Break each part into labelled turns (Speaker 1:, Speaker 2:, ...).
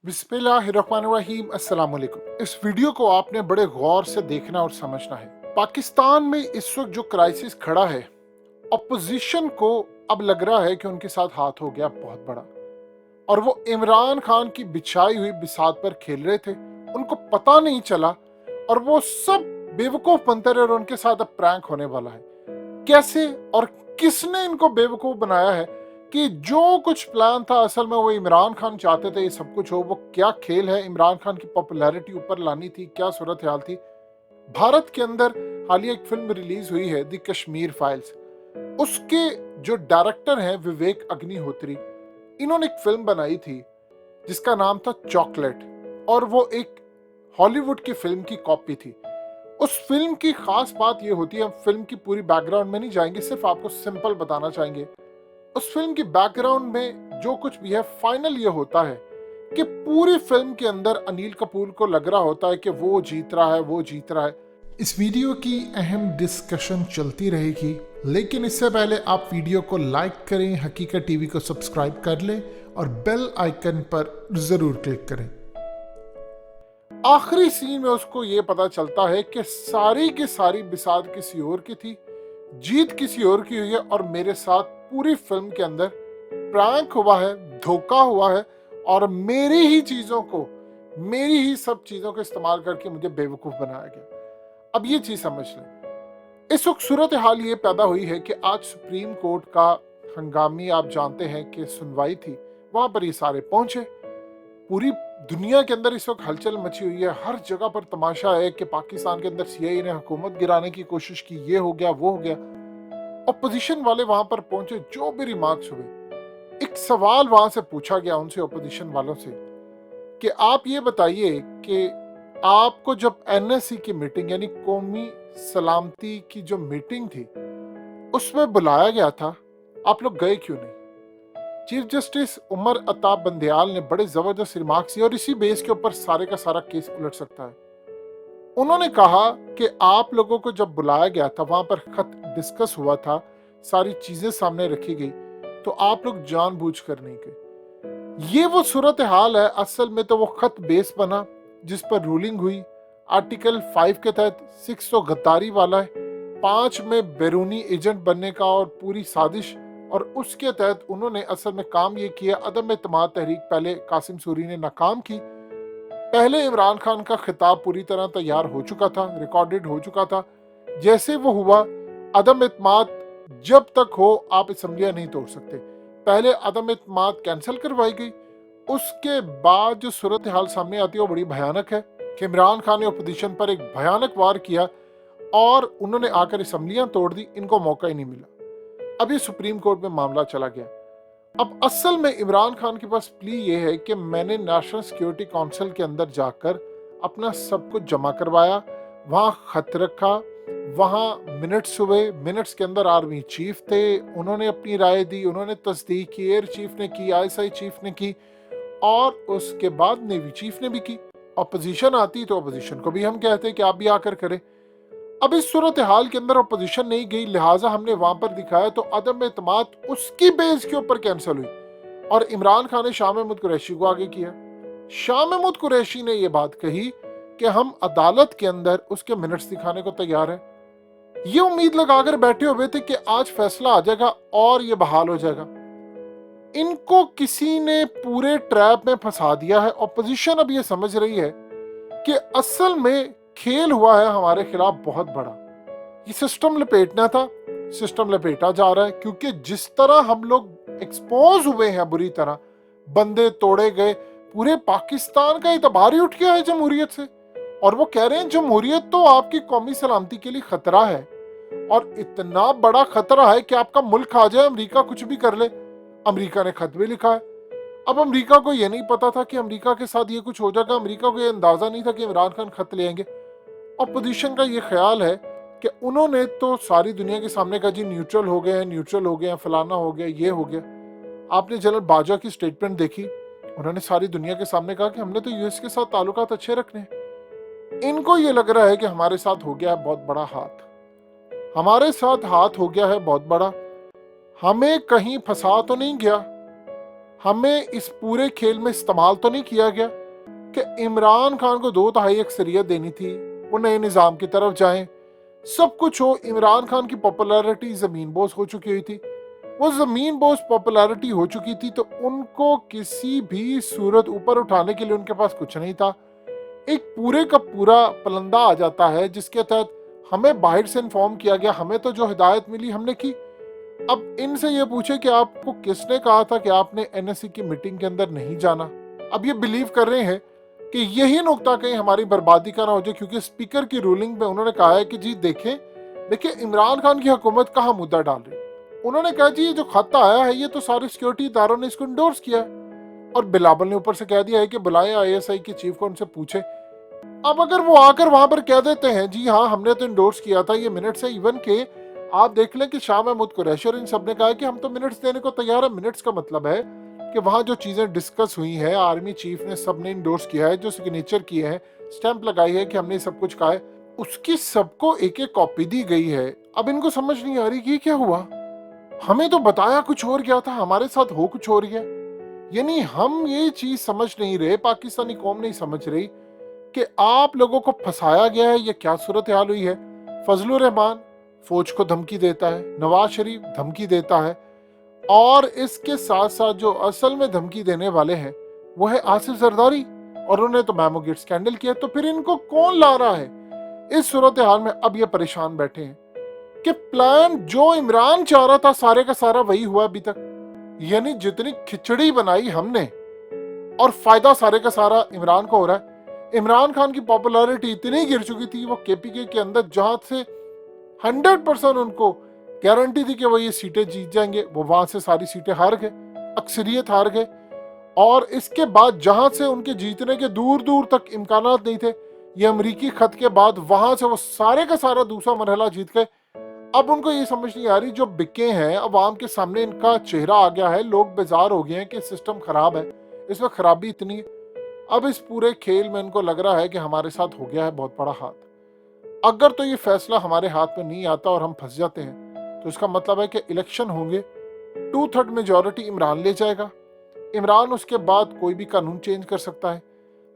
Speaker 1: बिस्मिल्लाहिर्रहमानिर्रहीम अस्सलाम वालेकुम। इस वीडियो को आपने बड़े गौर से देखना और समझना है। पाकिस्तान में इस वक्त जो क्राइसिस खड़ा है, अपोजिशन को अब लग रहा है कि उनके साथ हाथ हो गया बहुत बड़ा, और वो इमरान खान की बिछाई हुई बिसात पर खेल रहे थे, उनको पता नहीं चला और वो सब बेवकूफ बनते रहे और उनके साथ अब प्रैंक होने वाला है। कैसे और किसने इनको बेवकूफ बनाया है कि जो कुछ प्लान था असल में वो इमरान खान चाहते थे ये सब कुछ हो। वो क्या खेल है, इमरान खान की पॉपुलैरिटी ऊपर लानी थी, क्या सूरत हाल थी। भारत के अंदर हालिया एक फिल्म रिलीज हुई है द कश्मीर फाइल्स। उसके जो डायरेक्टर हैं विवेक अग्निहोत्री, इन्होंने एक फिल्म बनाई थी जिसका नाम था चॉकलेट, और वो एक हॉलीवुड की फिल्म की कॉपी थी। उस फिल्म की खास बात ये होती है, हम फिल्म की पूरी बैकग्राउंड में नहीं जाएंगे, सिर्फ आपको सिंपल बताना चाहेंगे। उस फिल्म की बैकग्राउंड में जो कुछ भी है, फाइनल ये होता है कि पूरी फिल्म के अंदर अनिल कपूर को लग रहा होता है कि वो जीत रहा है, वो जीत रहा है। इस वीडियो की अहम डिस्कशन चलती रहेगी, लेकिन इससे पहले आप वीडियो को लाइक करें, हकीकत टीवी को सब्सक्राइब कर लें और बेल आइकन पर जरूर क्लिक करें। आखिरी सीन में उसको ये पता चलता है कि सारी की सारी बिसात किसी और की थी, जीत किसी और की हुई है, और मेरे साथ पूरी फिल्म के अंदर प्रैंक हुआ है, धोखा हुआ है, और मेरी ही चीजों को, मेरी ही सब चीजों को इस्तेमाल करके मुझे बेवकूफ बनाया गया। अब ये चीज समझ लें, इस वक्त सूरत हाल ये पैदा हुई है कि आज सुप्रीम कोर्ट का हंगामी, आप जानते हैं कि सुनवाई थी, वहां पर ये सारे पहुंचे। पूरी दुनिया के अंदर इस वक्त हलचल मची हुई है, हर जगह पर तमाशा है कि पाकिस्तान के अंदर सीआईए ने हुकूमत गिराने की कोशिश की, ये हो गया वो हो गया। अपोजिशन वाले वहां पर पहुंचे, जो भी रिमार्क्स हुए, एक सवाल वहां से पूछा गया उनसे, अपोजिशन वालों से, कि आप ये बताइए कि आपको जब एनएससी की मीटिंग यानी कौमी सलामती की जो मीटिंग थी उसमें बुलाया गया था, आप लोग गए क्यों नहीं? चीफ जस्टिस उमर अताब बंदयाल ने बड़े जबरदस्त रिमार्क्स किए और इसी बेस के ऊपर सारे का सारा केस उलट सकता है। उन्होंने कहा कि आप लोगों को जब बुलाया गया था, वहां पर खत डिस्कस हुआ था, सारी चीजें सामने रखी गई, तो आप लोग जानबूझकर नहीं गए। ये वो सूरत हाल है। असल में तो वो खत बेस बना जिस पर रूलिंग हुई। आर्टिकल 5 के तहत 6 तो गद्दारी वाला है, 5 में बैरूनी एजेंट बनने का और पूरी साजिश, और उसके तहत उन्होंने असल में काम ये किया। अदम एतमाद तहरीक पहले कासिम सूरी ने नाकाम की। पहले इमरान खान का खिताब पूरी तरह तैयार हो चुका था, रिकॉर्डेड हो चुका था। जैसे वो हुआ, अदम एतमाद जब तक हो आप असम्बलियां नहीं तोड़ सकते, पहले अदम एतमाद कैंसिल करवाई गई। उसके बाद जो सूरत हाल सामने आती है वो बड़ी भयानक है कि इमरान खान ने अपोजिशन पर एक भयानक वार किया और उन्होंने आकर असम्बलियां तोड़ दी, इनको मौका ही नहीं मिला। अभी सुप्रीम कोर्ट में मामला चला गया। अब असल में इमरान खान के पास प्ली ये है कि मैंने नेशनल सिक्योरिटी काउंसिल के अंदर जाकर अपना सब कुछ जमा करवाया, वहां खत रखा, वहां मिनट्स हुए, मिनट्स के अंदर आर्मी चीफ थे, उन्होंने अपनी राय दी, उन्होंने तस्दीक की, एयर चीफ ने की, आईएसआई चीफ ने की, और उसके बाद नेवी चीफ ने भी की। अपोजिशन आती तो अपोजिशन को भी हम कहते कि आप भी आकर करें। अब इस सूरत हाल के अंदर अपोजिशन नहीं गई, लिहाजा हमने वहां पर दिखाया, तो अदम एतमाद उसकी बेस के ऊपर कैंसिल हुई और इमरान खान ने शाह महमूद कुरैशी को आगे किया। शाह महमूद कुरैशी ने यह बात कही कि हम अदालत के अंदर उसके मिनट्स दिखाने को तैयार हैं। ये उम्मीद लगाकर बैठे हुए थे कि आज फैसला आ जाएगा और ये बहाल हो जाएगा। इनको किसी ने पूरे ट्रैप में फंसा दिया है। अपोजिशन अब ये समझ रही है कि असल में खेल हुआ है हमारे खिलाफ बहुत बड़ा। ये सिस्टम लपेटना था, सिस्टम लपेटा जा रहा है, क्योंकि जिस तरह हम लोग एक्सपोज हुए हैं बुरी तरह, बंदे तोड़े गए, पूरे पाकिस्तान का इतबार ही उठ गया है जमहूरियत से। और वो कह रहे हैं जमहूरियत तो आपकी कौमी सलामती के लिए खतरा है, और इतना बड़ा खतरा है कि आपका मुल्क आ जाए, अमेरिका कुछ भी कर ले। अमेरिका ने खत भी लिखा है। अब अमेरिका को यह नहीं पता था कि अमेरिका के साथ ये कुछ हो जाएगा, अमेरिका को यह अंदाजा नहीं था कि इमरान खान खत ले आएंगे। अपोजिशन का ये ख्याल है कि उन्होंने तो सारी दुनिया के सामने कहा जी न्यूट्रल हो गए हैं, न्यूट्रल हो गए हैं, फलाना हो गया, ये हो गया। आपने जनरल बाजवा की स्टेटमेंट देखी, उन्होंने सारी दुनिया के सामने कहा कि हमने तो यूएस के साथ ताल्लुकात अच्छे रखने हैं। इनको ये लग रहा है कि हमारे साथ हो गया है बहुत बड़ा हाथ, हमारे साथ हाथ हो गया है बहुत बड़ा, हमें कहीं फंसा तो नहीं गया। हमें इस पूरे खेल में इस्तेमाल तो नहीं किया गया कि इमरान खान को 2/3 अक्सरियत देनी थी, वो नए निज़ाम की तरफ जाएं, सब कुछ हो। इमरान खान की पॉपुलैरिटी ज़मीन बोस हो चुकी हुई थी, वो ज़मीन बोस पॉपुलैरिटी हो चुकी थी, तो उनको किसी भी सूरत ऊपर उठाने के लिए उनके पास कुछ नहीं था। एक पूरे का पूरा पलंदा आ जाता है जिसके तहत हमें बाहर से इन्फॉर्म किया गया, हमें तो जो हिदायत मिली हमने की। अब इनसे ये पूछे कि आपको किसने कहा था कि आपने एनएससी की मीटिंग के अंदर नहीं जाना। अब ये बिलीव कर रहे हैं कि यही नुकता कहीं हमारी बर्बादी का ना हो जाए, क्योंकि स्पीकर की रूलिंग में उन्होंने कहा है कि जी देखिए इमरान खान की हुकूमत कहाँ मुद्दा डाल रही। उन्होंने कहा जी ये जो खत आया है ये तो सारे सिक्योरिटी इदारों ने इसको इंडोर्स किया है, और बिलावल ने ऊपर से कह दिया है कि बुलाएं आईएसआई के चीफ को, उनसे पूछे। अब अगर वो आकर वहां पर कह देते हैं जी हाँ हमने तो इंडोर्स किया था, ये मिनट्स है, इवन के आप देख लें कि शाह महमूद कुरैशी और इन सब ने कहा कि हम तो मिनट्स देने को तैयार है। मिनट्स का मतलब है कि वहां जो चीजें डिस्कस हुई है, आर्मी चीफ ने सबने इंडोर्स किया है, जो सिग्नेचर किए हैं, स्टैंप लगाई है कि हमने सब कुछ कहा है, उसकी सबको एक एक कॉपी दी गई है। अब इनको समझ नहीं आ रही कि क्या हुआ, हमें तो बताया कुछ और गया था, हमारे साथ हो कुछ और गया। यानी हम ये चीज समझ नहीं रहे, पाकिस्तानी कौम नहीं समझ रही कि आप लोगों को फंसाया गया है। ये क्या सूरत हाल हुई है। फजलुर रहमान फौज को धमकी देता है, नवाज शरीफ धमकी देता है, और इसके साथ साथ जो असल में धमकी देने वाले हैं वो है आसिफ जरदारी, और उन्होंने तो मेमो गेट स्कैंडल किया। तो फिर इनको कौन ला रहा है। इस सूरत हाल में अब ये परेशान बैठे हैं कि प्लान जो इमरान चाह रहा था सारे का सारा वही हुआ अभी तक। यानी जितनी खिचड़ी बनाई हमने और फायदा सारे का सारा इमरान को हो रहा है। इमरान खान की पॉपुलैरिटी इतनी गिर चुकी थी, वो केपीके के अंदर जहां से 100% उनको गारंटी थी कि वो ये सीटें जीत जाएंगे, वो वहां से सारी सीटें हार गए, अक्सरियत हार गए। और इसके बाद जहां से उनके जीतने के दूर दूर तक इम्कानात नहीं थे, ये अमरीकी खत के बाद वहां से वो सारे का सारा दूसरा मरहला जीत गए। अब उनको ये समझ नहीं आ रही, जो बिके हैं अवाम के सामने इनका चेहरा आ गया है, लोग बेजार हो गए हैं कि सिस्टम खराब है, इसमें खराबी इतनी है। अब इस पूरे खेल में इनको लग रहा है कि हमारे साथ हो गया है बहुत बड़ा हाथ। अगर तो ये फैसला हमारे हाथ में नहीं आता और हम फंस जाते हैं, तो इसका मतलब है कि इलेक्शन होंगे, 2/3 मेजॉरिटी इमरान ले जाएगा। इमरान उसके बाद कोई भी कानून चेंज कर सकता है।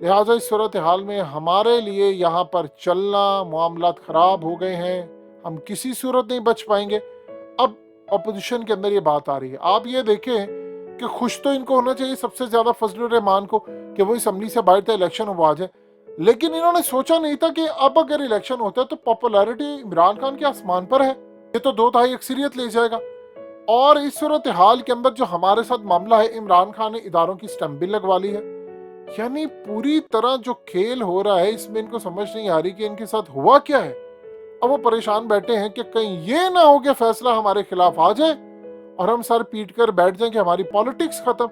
Speaker 1: लिहाजा इस सूरत हाल में हमारे लिए यहाँ पर चलना, मामलात खराब हो गए हैं, हम किसी सूरत नहीं बच पाएंगे। अब अपोजिशन के अंदर ये बात आ रही है। आप ये देखें कि खुश तो इनको होना चाहिए सबसे ज्यादा फजलुर रहमान को कि वो असम्बली से बाहर था, इलेक्शन हुआ आ जाए, लेकिन इन्होंने सोचा नहीं था कि अब अगर इलेक्शन होता है तो पॉपुलैरिटी इमरान खान के आसमान पर है, ये तो 2/3 अक्सरियत ले जाएगा। और इस सूरत हाल के अंदर जो हमारे साथ मामला है, इमरान खान ने इदारों की स्टैंप भी लगवा ली है। यानी पूरी तरह जो खेल हो रहा है इसमें इनको समझ नहीं आ रही कि इनके साथ हुआ क्या है। अब वो परेशान बैठे हैं कि कहीं ये ना हो कि फैसला हमारे खिलाफ आ जाए और हम सर पीट कर बैठ जाएं कि हमारी पॉलिटिक्स खत्म।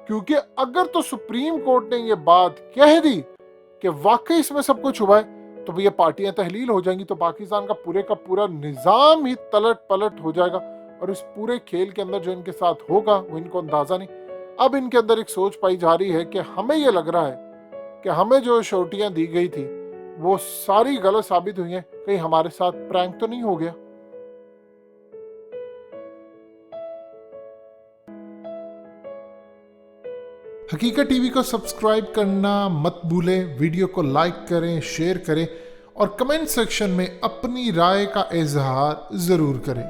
Speaker 1: क्योंकि अगर तो सुप्रीम कोर्ट ने ये बात कह दी कि वाकई इसमें सब कुछ हुआ है, तो ये पार्टियां तहलील हो जाएंगी, तो पाकिस्तान का पूरा निजाम ही तलट पलट हो जाएगा। और इस पूरे खेल के अंदर जो इनके साथ होगा वो इनको अंदाजा नहीं। अब इनके अंदर एक सोच पाई जा रही है कि हमें ये लग रहा है कि हमें जो श्योरिटियां दी गई थी वो सारी गलत साबित हुई हैं, कहीं हमारे साथ प्रैंक तो नहीं हो गया। हकीकत टीवी को सब्सक्राइब करना मत भूलें, वीडियो को लाइक करें, शेयर करें और कमेंट सेक्शन में अपनी राय का इजहार जरूर करें।